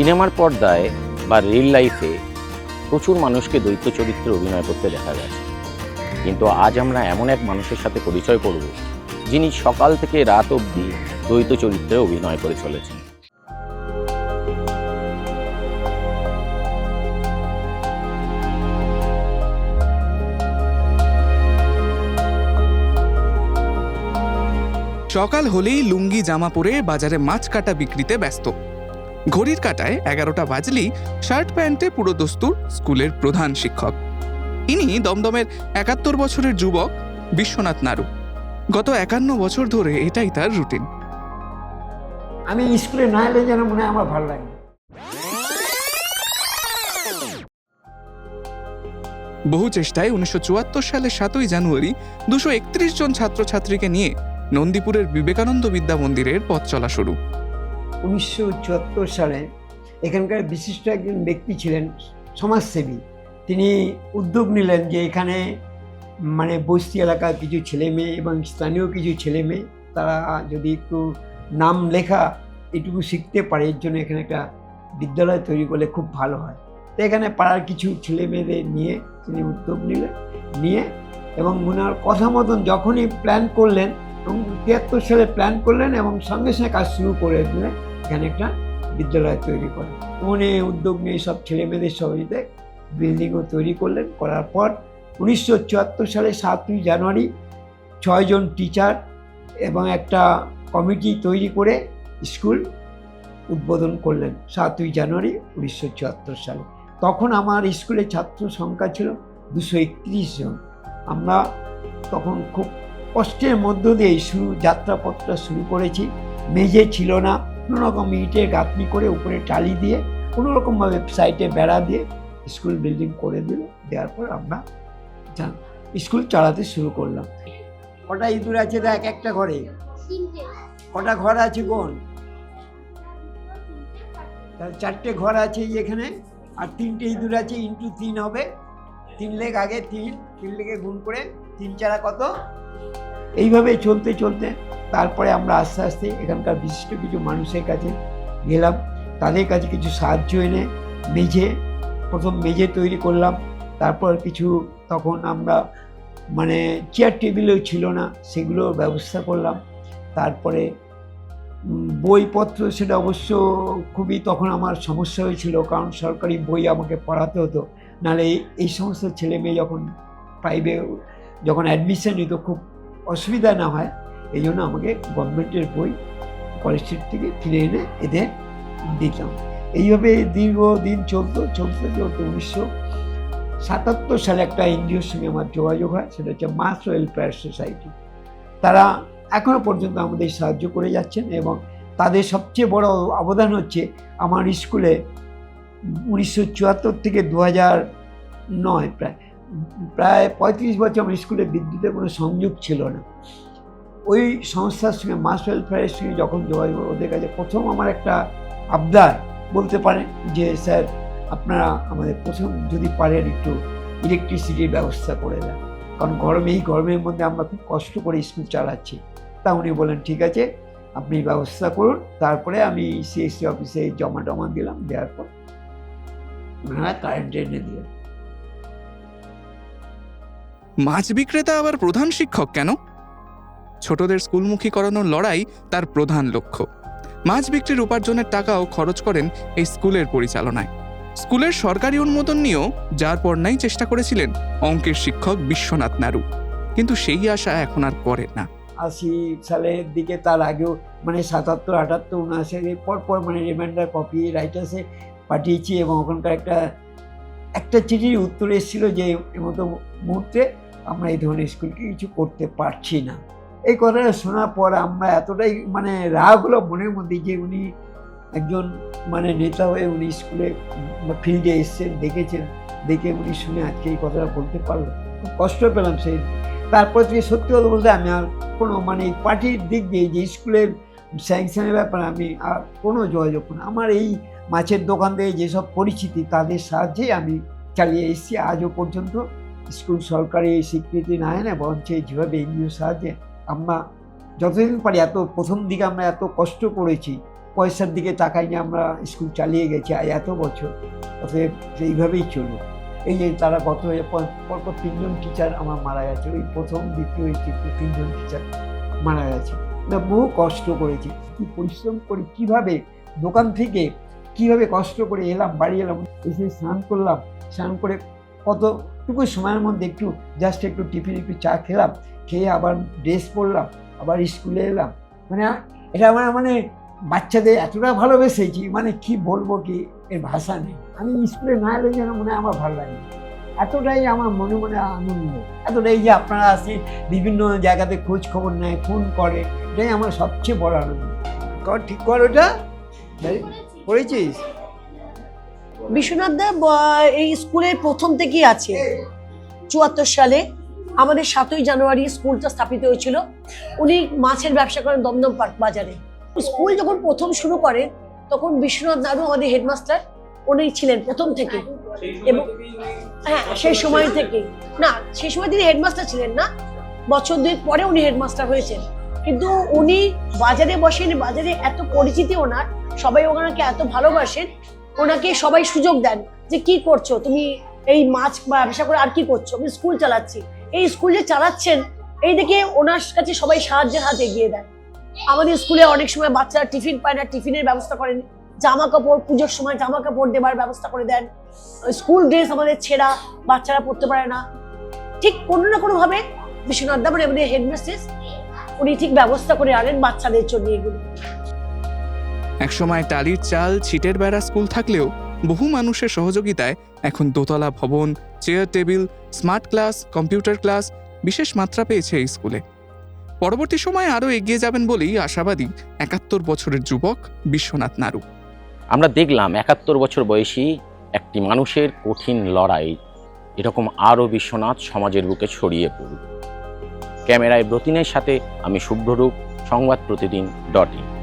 সিনেমার পর্দায় বা রিয়েল লাইফে প্রচুর মানুষকে দ্বৈত চরিত্রে অভিনয় করতে দেখা গেছে, কিন্তু আজ আমরা এমন এক মানুষের সাথে পরিচয় করব যিনি সকাল থেকে রাত অবধি দ্বৈত চরিত্রে অভিনয় করে চলেছেন। সকাল হলেই লুঙ্গি জামা পরে বাজারে মাছ কাটা বিক্রিতে ব্যস্ত। ঘড়ির কাঁটায় 11টা বাজলেই শার্ট প্যান্টে পুরো দস্তুর স্কুলের প্রধান শিক্ষক। ইনি দমদমের 71 বছরের যুবক বিশ্বনাথ নাড়ু। গত 51 বছর ধরে এটাই তার রুটিন। আমি স্কুলে না এলে যেন মনে হয় আমার ভালো লাগে। বহু চেষ্টায় 1974 সালের 7ই জানুয়ারি 231 জন ছাত্রছাত্রীকে নিয়ে নন্দীপুরের বিবেকানন্দ বিদ্যা মন্দিরের পথ চলা শুরু। 1974 সালে এখানকার বিশিষ্ট একজন ব্যক্তি ছিলেন, সমাজসেবী। তিনি উদ্যোগ নিলেন যে এখানে মানে বস্তি এলাকার কিছু ছেলে মেয়ে এবং স্থানীয় কিছু ছেলে মেয়ে তারা যদি একটু নাম লেখা এটুকু শিখতে পারে, এর জন্য এখানে একটা বিদ্যালয় তৈরি করলে খুব ভালো হয়। তো এখানে পাড়ার কিছু ছেলে মেয়েদের নিয়ে তিনি উদ্যোগ নিয়ে এবং ওনার কথা মতন যখনই প্ল্যান করলেন এবং 73 সালে প্ল্যান করলেন এবং সঙ্গে সঙ্গে কাজ শুরু করে দিলেন, এখানে একটা বিদ্যালয় তৈরি করেন। উনি উদ্যোগ নিয়ে সব ছেলে মেয়েদের সহযোগিতায় বিল্ডিংও তৈরি করলেন। করার পর 1974 সালে 7ই জানুয়ারি 6 জন টিচার এবং একটা কমিটি তৈরি করে স্কুল উদ্বোধন করলেন 7ই জানুয়ারি 1974 সালে। তখন আমার স্কুলে ছাত্র সংখ্যা ছিল 231 জন। আমরা তখন খুব কষ্টের মধ্য দিয়ে যাত্রাপথটা শুরু করেছি। মেঝে ছিল না, কোনোরকম ইটের গাঁথনি করে উপরে টালি দিয়ে কোনোরকমভাবে সাইডে বেড়া দিয়ে স্কুল বিল্ডিং করে দেওয়ার পর আমরা স্কুল চালাতে শুরু করলাম। কটা ইঁদুর আছে দেখ একটা ঘরে? কটা ঘর আছে কোন? তাহলে 4টে ঘর আছে এখানে, আর 3টে ইঁদুর আছে, ইন্টু 3 হবে। 3 লেগ আগে 3 লেগে গুণ করে 3 চারা কত? এইভাবে চলতে চলতে তারপরে আমরা আস্তে আস্তে এখানকার বিশিষ্ট কিছু মানুষের কাছে গেলাম, তাদের কাছে কিছু সাহায্য এনে প্রথম মেঝে তৈরি করলাম। তারপর কিছু তখন আমরা মানে চেয়ার টেবিলও ছিল না, সেগুলোর ব্যবস্থা করলাম। তারপরে বইপত্র, সেটা অবশ্য খুবই তখন আমার সমস্যা হয়েছিল, কারণ সরকারি বই আমাকে পড়াতে হতো, নাহলে এই সমস্ত ছেলে মেয়ে যখন অ্যাডমিশন নিত খুব অসুবিধা না হয়, এই জন্য আমাকে গভর্নমেন্টের বই কলেজ স্ট্রিট থেকে কিনে এনে এদের দিতাম। এইভাবে দীর্ঘদিন চলতে 1977 সালে একটা এনজিওর সঙ্গে আমার যোগাযোগ হয়, সেটা হচ্ছে মাস ওয়েলফেয়ার সোসাইটি। তারা এখনও পর্যন্ত আমাদের সাহায্য করে যাচ্ছেন এবং তাদের সবচেয়ে বড় অবদান হচ্ছে আমার স্কুলে 1974 থেকে 2009 প্রায় 35 বছর আমার স্কুলে বিদ্যুতের কোনো সংযোগ ছিল না। ওই সংস্থার সঙ্গে মাস ওয়েলফেয়ারের সঙ্গে যখন যোগাযোগ, ওদের কাছে প্রথম আমার একটা আবদার বলতে পারেন যে স্যার আপনারা আমাদের প্রথম যদি পারেন একটু ইলেকট্রিসিটির ব্যবস্থা করে দেন, কারণ এই গরমের মধ্যে আমরা খুব কষ্ট করে স্কুল চালাচ্ছি। তা উনি বলেন ঠিক আছে আপনি ব্যবস্থা করুন। তারপরে আমি সিএসসি অফিসে জমা দিলাম, দেওয়ার পর ওনারা কারেন্ট এনে দিলেন। মাছ বিক্রেতা আবার প্রধান শিক্ষক কেন? ছোটদের স্কুলমুখী করানোর লড়াই তার প্রধান লক্ষ্য। মাছ বিক্রির উপার্জনের টাকাও খরচ করেন এই স্কুলের পরিচালনায়। স্কুলের সরকারি অনুমোদন নিয়েও যার পর নাই চেষ্টা করেছিলেন অঙ্কের শিক্ষক বিশ্বনাথ নাড়ু, কিন্তু সেই আশা এখন আর করেন না। 80 সালের দিকে, তার আগেও মানে 77, 78, 79 পরপর মানে রিমাইন্ডার কপি রাইটার্সে পাঠিয়েছি এবং ওখানকার একটা চিঠির উত্তর এসেছিল যে এমতো মুহূর্তে আমরা এই ধরনের স্কুলকে কিছু করতে পারছি না। এই কথাটা শোনার পর আমরা এতটাই মানে রাগ হলো মনের মধ্যে যে উনি একজন মানে নেতা হয়ে উনি স্কুলে ফিল্ডে এসছেন, দেখে উনি শুনে আজকে এই কথাটা বলতে পারলো, খুব কষ্ট পেলাম সেই। তারপর থেকে সত্যি কথা বলতে আমি আর কোনো মানে পার্টির দিক দিয়ে যে স্কুলের স্যাংশনের ব্যাপারে আমি আর কোনো যোগাযোগ করি না। আমার এই মাছের দোকান থেকে যেসব পরিচিতি তাদের সাহায্যেই আমি চালিয়ে এসেছি আজও পর্যন্ত। স্কুল সরকারি স্বীকৃতি না এনে বরঞ্চ যেভাবে এনজিও সাহায্যে আমরা যতদিন পারি প্রথম দিকে আমরা এত কষ্ট করেছি পয়সার দিকে তাকাই নিয়ে আমরা স্কুল চালিয়ে গেছি আর এত বছর, অতএব সেইভাবেই চলুক। এই যে তারা পরপর 3জন টিচার আমার মারা গেছে, ওই প্রথম দ্বিতীয় তৃতীয় 3জন টিচার মারা গেছে। না, বহু কষ্ট করেছি, কি পরিশ্রম করি, কিভাবে দোকান থেকে কিভাবে কষ্ট করে এলাম, বাড়ি এলাম, এসে স্নান করলাম, স্নান করে কতটুকু সময়ের মধ্যে একটু টিফিন একটু চা খেলাম, খেয়ে আবার ড্রেস পরলাম, আবার স্কুলে এলাম। মানে এটা আমার মানে বাচ্চাদের এতটা ভালোবেসেছি, মানে কি বলবো, কি এর ভাষা নেই। আমি স্কুলে না এলে যেন মনে হয় আমার ভালো লাগে, এতটাই আমার মনে মনে আনন্দ, এতটাই যে আপনারা আসে বিভিন্ন জায়গাতে খোঁজ খবর নেয়, ফোন করে, এটাই আমার সবচেয়ে বড় আনন্দ। ঠিক কর ওটা, পড়েছিস? বিশ্বনাথ দা এই স্কুলের প্রথম থেকেই আছে। 74 সালে আমাদের 7ই জানুয়ারি স্কুলটা স্থাপিত হয়েছিল। উনি মাছের ব্যবসা করেন দমদম পার্ক বাজারে। স্কুল যখন প্রথম শুরু করেন তখন বিশ্বনাথ নাড়ু আমাদের হেডমাস্টার, উনি ছিলেন প্রথম থেকে। এবং হ্যাঁ, সেই সময় থেকে না, সেই সময় তিনি হেডমাস্টার ছিলেন না, বছর 2 পরে উনি হেডমাস্টার হয়েছেন। কিন্তু উনি বাজারে বসেন, বাজারে এত পরিচিতি ওনার, সবাই ওনাকে এত ভালোবাসেন, ওনাকে সবাই সুযোগ দেন যে কি করছো তুমি, এই মাছ ব্যবসা করে আর কি করছো? আমি স্কুল চালাচ্ছি। এই স্কুল যে চালাচ্ছেন এই দেখে ওনার কাছে সবাই সাহায্যের হাত এগিয়ে দেন। আমাদের স্কুলে অনেক সময় বাচ্চারা টিফিন পায় না, টিফিনের ব্যবস্থা করেন, জামা কাপড়, পুজোর সময় জামা কাপড় দেবার ব্যবস্থা করে দেন। স্কুল ড্রেস আমাদের ছেঁড়া, বাচ্চারা পরতে পারে না, ঠিক কোনো না কোনো ভাবে বিশ্বনাথ দা মানে আমাদের হেডমিস্ট্রেস, উনি ঠিক ব্যবস্থা করে আনেন বাচ্চাদের জন্য এগুলো। একসময় টালির চাল, ছিটের বেড়া স্কুল থাকলেও বহু মানুষের সহযোগিতায় এখন দোতলা ভবন, chair table, smart class, computer class বিশেষ মাত্রা পেয়েছে এই স্কুলে। পরবর্তী সময়ে আরও এগিয়ে যাবেন বলেই আশাবাদী 71 বছরের যুবক বিশ্বনাথ নাড়ু। আমরা দেখলাম 71 বছর বয়সী একটি মানুষের কঠিন লড়াই, এরকম আরও বিশ্বনাথ সমাজের বুকে ছড়িয়ে পড়ুক। ক্যামেরায় ব্রতিনের সাথে আমি শুভ্ররূপ, সংবাদ প্রতিদিন .in।